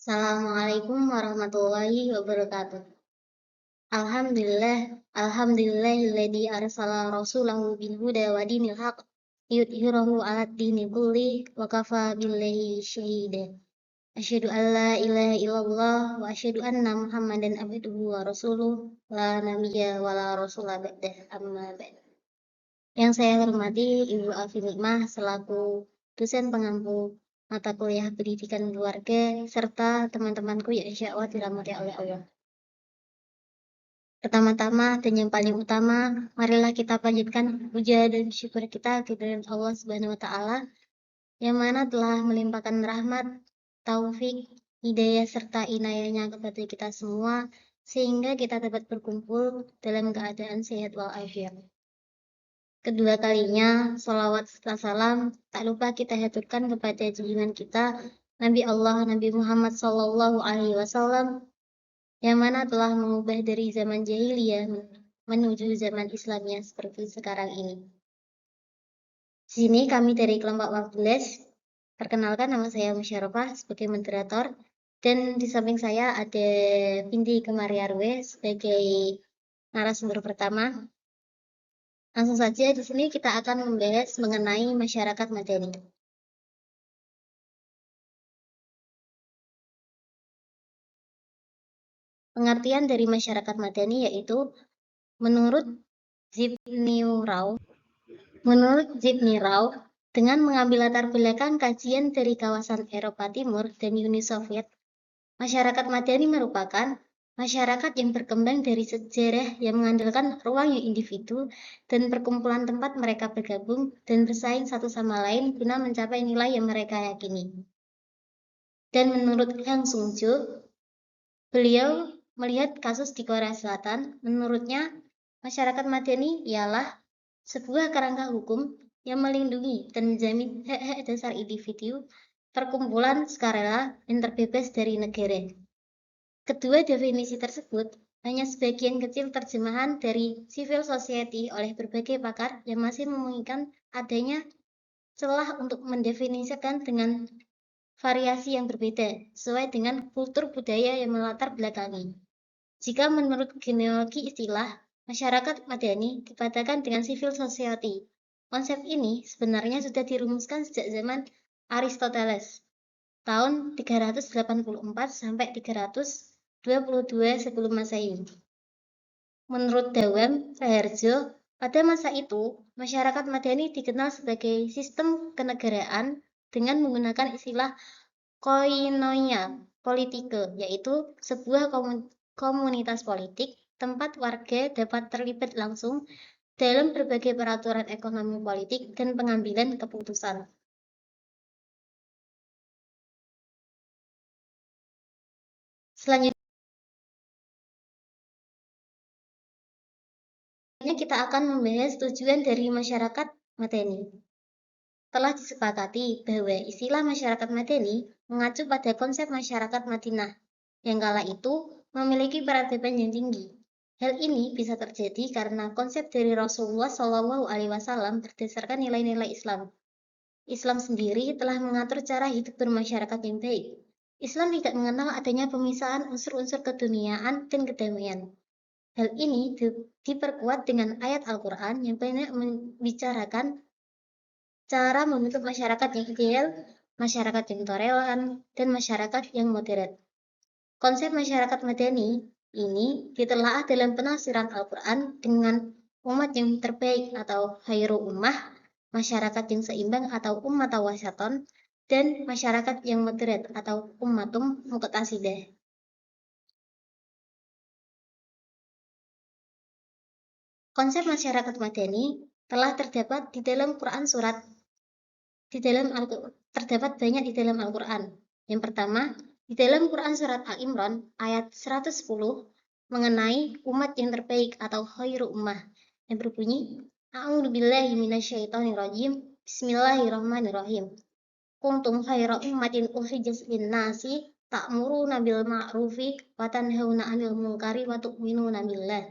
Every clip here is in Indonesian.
Assalamualaikum warahmatullahi wabarakatuh. Alhamdulillahilladzi arsala rasulahu bil huda wa dinil haq yudhhirahu 'alad dini kulli wa kafa billahi syahida. Asyhadu an la ilaha illallah wa asyhadu anna Muhammadan abduhu wa rasuluh la nabiyya wa la rasula ba'dah amma ba'd. Yang saya hormati Ibu Alfi Nikmah selaku dosen pengampu mata kuliah pendidikan keluarga serta teman-temanku yang insya Allah dirahmati oleh Allah. Pertama-tama dan yang paling utama, marilah kita panjatkan puja dan syukur kita kehadirat Allah Subhanahu wa taala yang mana telah melimpahkan rahmat, taufik, hidayah serta inayahnya kepada kita semua sehingga kita dapat berkumpul dalam keadaan sehat walafiat. Kedua kalinya, sholawat serta salam tak lupa kita haturkan kepada junjungan kita Nabi Allah Nabi Muhammad SAW yang mana telah mengubah dari zaman jahiliyah menuju zaman Islamnya seperti sekarang ini. Di sini kami dari kelompok 14. Perkenalkan, nama saya Musyarafah sebagai moderator dan di samping saya ada Bindi Kemariarwe sebagai narasumber pertama. Langsung saja di sini kita akan membahas mengenai masyarakat madani. Pengertian dari masyarakat madani yaitu menurut Zbigniew Rau, dengan mengambil latar belakang kajian dari kawasan Eropa Timur dan Uni Soviet, masyarakat madani merupakan masyarakat yang berkembang dari sejarah yang mengandalkan ruang yang individu dan perkumpulan tempat mereka bergabung dan bersaing satu sama lain guna mencapai nilai yang mereka yakini. Dan menurut Hang Sung-jo, beliau melihat kasus di Korea Selatan. Menurutnya, masyarakat madani ialah sebuah kerangka hukum yang melindungi dan menjamin hak-hak dasar individu, perkumpulan, sukarela, dan terbebas dari negara. Kedua definisi tersebut hanya sebagian kecil terjemahan dari civil society oleh berbagai pakar yang masih memungkinkan adanya celah untuk mendefinisikan dengan variasi yang berbeda sesuai dengan kultur budaya yang melatar belakangi. Jika menurut genealogi istilah, masyarakat madani dipatakan dengan civil society. Konsep ini sebenarnya sudah dirumuskan sejak zaman Aristoteles, tahun 384 sampai 322 sebelum Masehi. Menurut Dawam Raharjo, pada masa itu, masyarakat madani dikenal sebagai sistem kenegaraan dengan menggunakan istilah koinonia politike, yaitu sebuah komunitas politik tempat warga dapat terlibat langsung dalam berbagai peraturan ekonomi politik dan pengambilan keputusan. Selanjutnya kita akan membahas tujuan dari masyarakat madani. Telah disepakati bahwa istilah masyarakat madani mengacu pada konsep masyarakat Madinah yang kala itu memiliki peradaban yang tinggi. Hal ini bisa terjadi karena konsep dari Rasulullah SAW berdasarkan nilai-nilai Islam. Islam sendiri telah mengatur cara hidup bermasyarakat yang baik. Islam tidak mengenal adanya pemisahan unsur-unsur keduniaan dan kedamaian. Hal ini diperkuat dengan ayat Al-Quran yang banyak membicarakan cara membentuk masyarakat yang ideal, masyarakat yang toleran, dan masyarakat yang moderat. Konsep masyarakat madani ini ditelaah dalam penafsiran Al-Quran dengan umat yang terbaik atau khairu ummah, masyarakat yang seimbang atau ummata wasaton, dan masyarakat yang moderat atau ummatum muqtasidah. Konsep masyarakat madani telah terdapat di dalam Quran terdapat banyak di dalam Al-Quran. Yang pertama, di dalam Quran surat Al-Imran ayat 110 mengenai umat yang terbaik atau khairu ummah yang berbunyi A'udzubillahi minasyaitonirrajim. Bismillahirrahmanirrahim. Kuntum khaira ummatin ukhrijat lin-nasi ta'muruna bil ma'rufi wa tanhauna 'anil munkari wa tu'minuna billah.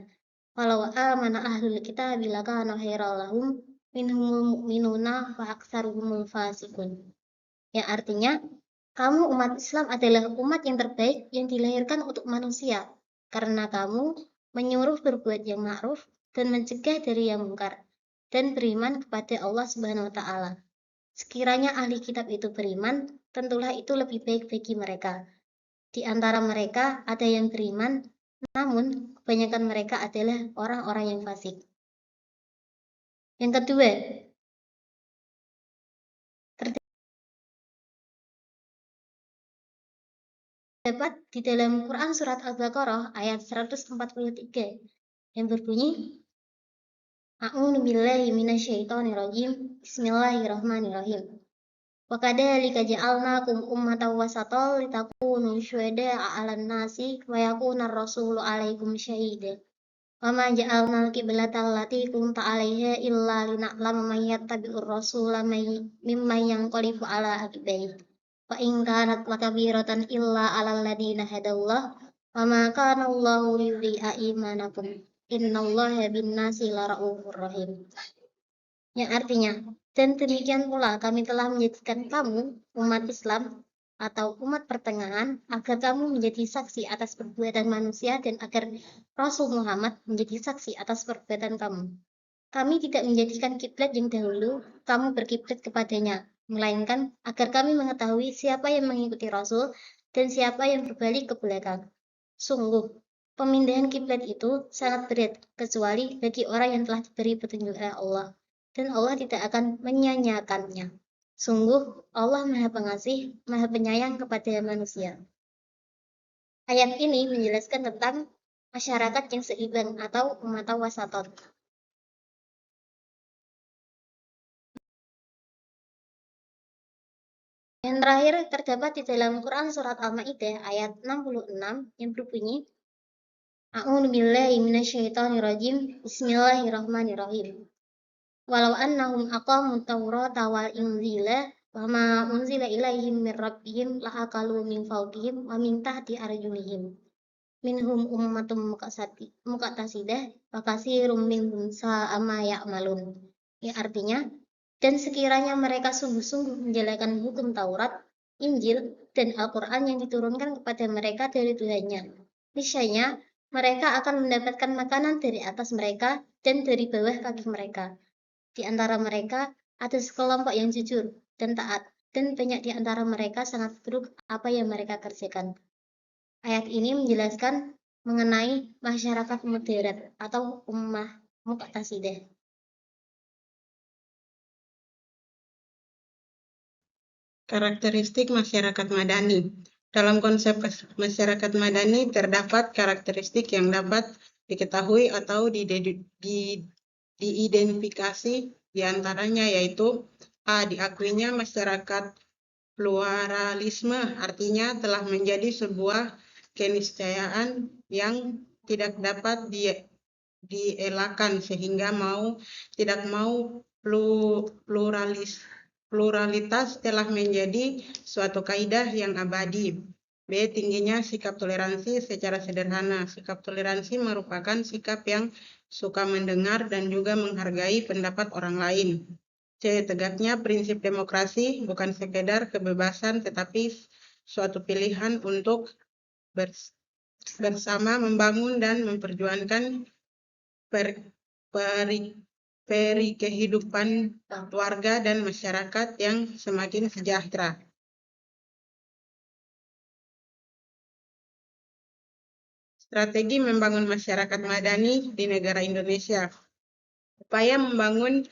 Walau amana ahlul kitabi lakana khairal lahum minhumul mu'minuna wa aktsaruhumul fasiqun. Yang artinya, Kamu umat Islam adalah umat yang terbaik yang dilahirkan untuk manusia, karena kamu menyuruh berbuat yang ma'ruf dan mencegah dari yang mungkar, dan beriman kepada Allah Subhanahu wa Ta'ala. Sekiranya ahli kitab itu beriman, tentulah itu lebih baik bagi mereka. Di antara mereka ada yang beriman, namun kebanyakan mereka adalah orang-orang yang fasik. Yang kedua, terdapat di dalam Quran Surat Al-Baqarah ayat 143 yang berbunyi, A'udzu billahi minasyaitonir rajim. Bismillahirrahmanirrahim. Wa kadzalika ja'alnakum ummatan wasatan litakunu syuhada'a 'alan nasi wa yakuna ar-rasulu 'alaikum syahida. Wa ma ja'alnal qiblata allati kunta 'alaiha illa lina'lama man yattabi'ur rasula mimman yanqalibu 'ala aqibaihi. Wa in kanat lakabiratan illa 'alal ladzina hadallah wa ma kana Allahu liyudhi'a imanakum. Innallaha bin-nasi lara'ufur rahim. Yang artinya, dan demikian pula kami telah menjadikan kamu, umat Islam, atau umat pertengahan, agar kamu menjadi saksi atas perbuatan manusia dan agar Rasul Muhammad menjadi saksi atas perbuatan kamu. Kami tidak menjadikan kiblat yang dahulu kamu berkiblat kepadanya, melainkan agar kami mengetahui siapa yang mengikuti Rasul dan siapa yang berbalik ke belakang. Sungguh, pemindahan kiblat itu sangat berat, kecuali bagi orang yang telah diberi petunjuk oleh Allah, dan Allah tidak akan menyia-nyiakannya. Sungguh, Allah Maha Pengasih, Maha Penyayang kepada manusia. Ayat ini menjelaskan tentang masyarakat yang seimbang atau umat wasaton. Yang terakhir terdapat di dalam Quran Surat Al-Ma'idah ayat 66 yang berbunyi, A'udzu billahi minasyaitonir rajim. Bismillahirrahmanirrahim. Walau annahum aqamut tawrata wal inzila wa ma unzila ilaihim min rabbihim la'akalu min fawqihim wa min tahti arjulihim. Minhum ummatun muqtasidah wa katsirum minhum sa'a ma ya'malun. Ya, artinya, dan sekiranya mereka sungguh-sungguh menjalankan hukum Taurat, Injil, dan Al-Quran yang diturunkan kepada mereka dari Tuhannya, niscaya mereka akan mendapatkan makanan dari atas mereka dan dari bawah kaki mereka. Di antara mereka ada sekelompok yang jujur dan taat, dan banyak di antara mereka sangat buruk apa yang mereka kerjakan. Ayat ini menjelaskan mengenai masyarakat moderat atau ummah muqtasidah. Karakteristik masyarakat madani. Dalam konsep masyarakat madani terdapat karakteristik yang dapat diketahui atau diidentifikasi diantaranya yaitu A. Diakuinya masyarakat pluralisme, artinya telah menjadi sebuah keniscayaan yang tidak dapat dielakkan sehingga tidak mau pluralitas telah menjadi suatu kaidah yang abadi. B. Tingginya sikap toleransi. Secara sederhana, sikap toleransi merupakan sikap yang suka mendengar dan juga menghargai pendapat orang lain. C. Tegaknya prinsip demokrasi, bukan sekedar kebebasan tetapi suatu pilihan untuk bersama membangun dan memperjuangkan kehidupan warga dan masyarakat yang semakin sejahtera. Strategi membangun masyarakat madani di negara Indonesia. Upaya membangun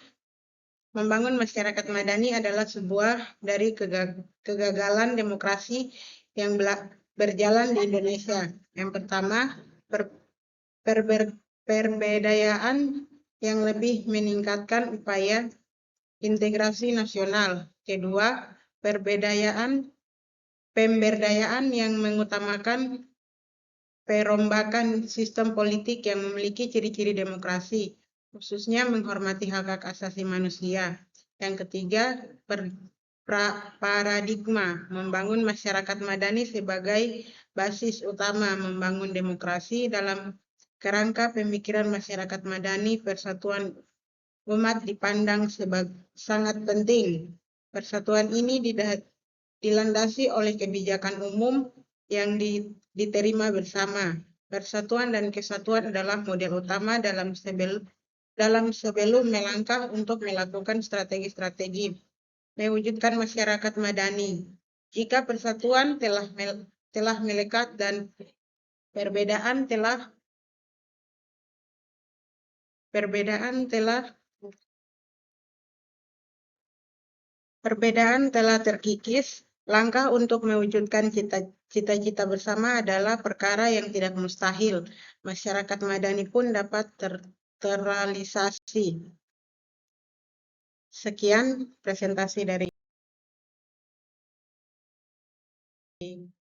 masyarakat madani adalah sebuah dari kegagalan demokrasi yang berjalan di Indonesia. Yang pertama, perbedaan yang lebih meningkatkan upaya integrasi nasional. Kedua, pemberdayaan yang mengutamakan perombakan sistem politik yang memiliki ciri-ciri demokrasi, khususnya menghormati hak-hak asasi manusia. Yang ketiga, paradigma membangun masyarakat madani sebagai basis utama membangun demokrasi dalam kerangka pemikiran masyarakat madani. Persatuan umat dipandang sebagai sangat penting. Persatuan ini dilandasi oleh kebijakan umum yang diterima bersama. Persatuan dan kesatuan adalah model utama dalam sebelum melangkah untuk melakukan strategi-strategi mewujudkan masyarakat madani. Jika persatuan telah melekat dan perbedaan telah terkikis, langkah untuk mewujudkan cita-cita bersama adalah perkara yang tidak mustahil. Masyarakat madani pun dapat terrealisasi. Sekian presentasi dari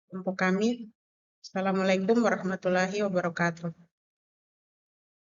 kelompok kami. Assalamualaikum warahmatullahi wabarakatuh.